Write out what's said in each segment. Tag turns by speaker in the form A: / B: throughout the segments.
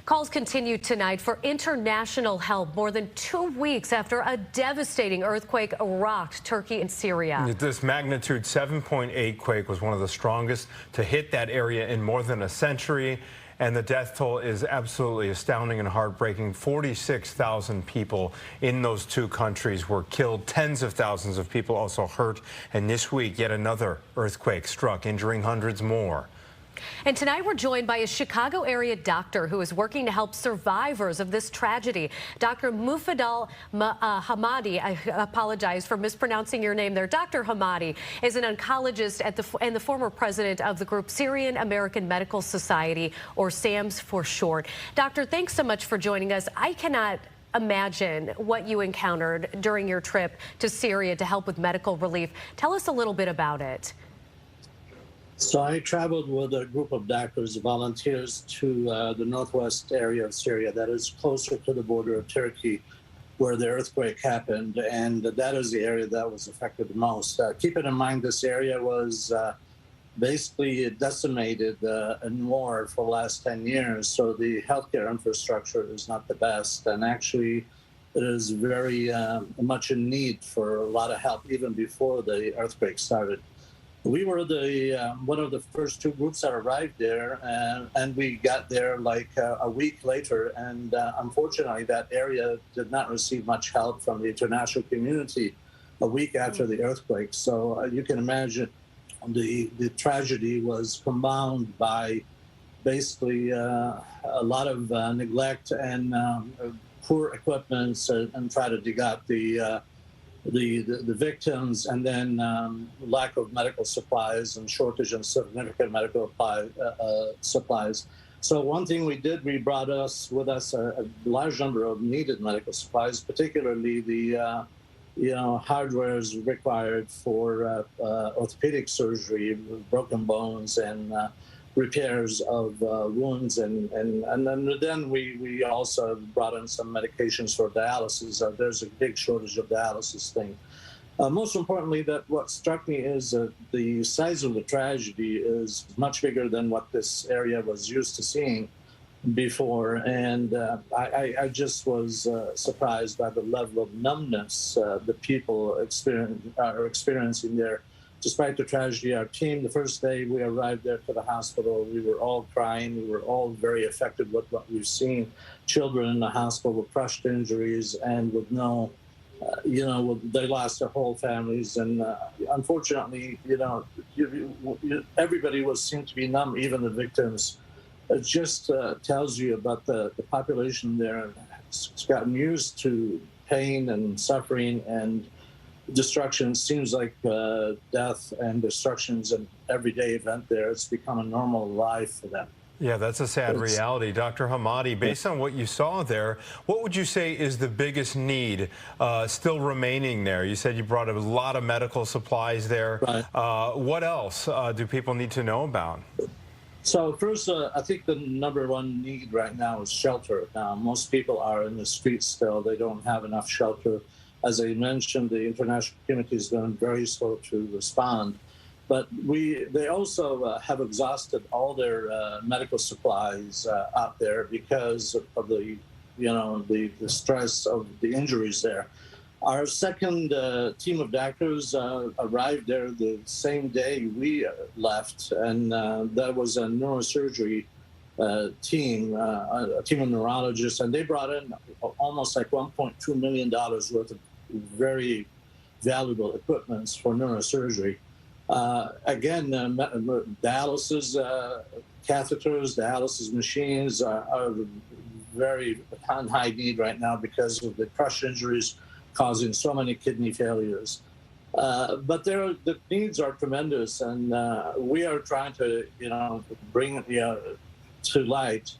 A: Calls continue tonight for international help more than 2 weeks after a devastating earthquake rocked Turkey and Syria.
B: This magnitude 7.8 quake was one of the strongest to hit that area in more than a century. And the death toll is absolutely astounding and heartbreaking. 46,000 people in those two countries were killed. Tens of thousands of people also hurt. And this week, yet another earthquake struck, injuring hundreds more.
A: And tonight we're joined by a Chicago area doctor who is working to help survivors of this tragedy. Dr. Mufadal Hamadi, I apologize for mispronouncing your name there. Dr. Hamadi is an oncologist and the former president of the group Syrian American Medical Society, or SAMS for short. Doctor, thanks so much for joining us. I cannot imagine what you encountered during your trip to Syria to help with medical relief. Tell us a little bit about it.
C: So I traveled with a group of doctors, volunteers, to the northwest area of Syria that is closer to the border of Turkey, where the earthquake happened, and that is the area that was affected the most. Keeping in mind, this area was basically decimated in war for the last 10 years, so the healthcare infrastructure is not the best, and actually it is very much in need for a lot of help even before the earthquake started. We were one of the first two groups that arrived there, and we got there like a week later. And unfortunately, that area did not receive much help from the international community a week after the earthquake. So you can imagine the tragedy was compounded by basically a lot of neglect and poor equipment and try to dig out the victims, and then lack of medical supplies and shortage of significant medical supplies. So one thing we did, we brought with us a large number of needed medical supplies, particularly the hardwares required for orthopedic surgery, broken bones, and repairs of wounds, and then we also brought in some medications for dialysis. There's a big shortage of dialysis thing. Most importantly, what struck me is the size of the tragedy is much bigger than what this area was used to seeing before, and I just was surprised by the level of numbness the people are experiencing there. Despite the tragedy, our team, the first day we arrived there to the hospital, we were all crying. We were all very affected with what we've seen. Children in the hospital with crushed injuries and with no, they lost their whole families. And unfortunately, everybody seemed to be numb, even the victims. It just tells you about the population there. It's gotten used to pain and suffering and destruction. Seems like death and destruction is an everyday event there. It's become a normal life for them.
B: Yeah, that's a sad reality. Dr. Hamadi, based on what you saw there, what would you say is the biggest need still remaining there? You said you brought a lot of medical supplies there. Right. What else do people need to know about?
C: So first, I think the number one need right now is shelter. Now, most people are in the streets still. They don't have enough shelter. As I mentioned, the international community has been very slow to respond. But they also have exhausted all their medical supplies out there because of the stress of the injuries there. Our second team of doctors arrived there the same day we left, and that was a neurosurgery team, a team of neurologists, and they brought in almost like $1.2 million worth of very valuable equipment for neurosurgery. Again, dialysis catheters, dialysis machines are very on high need right now because of the crush injuries causing so many kidney failures. But the needs are tremendous, and we are trying to, bring to light,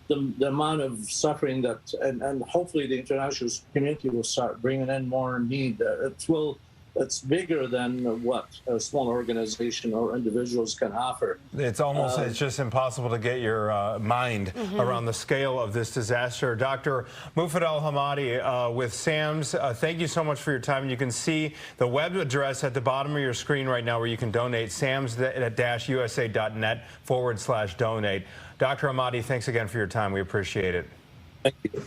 C: the amount of suffering that, and hopefully the international community will start bringing in more need. It will that's bigger than what a small organization or individuals can offer.
B: It's almost, it's just impossible to get your mind around the scale of this disaster. Dr. Mufadal Hamadi with SAMS, thank you so much for your time. You can see the web address at the bottom of your screen right now where you can donate, sams-usa.net/donate. Dr. Hamadi, thanks again for your time. We appreciate it.
C: Thank you.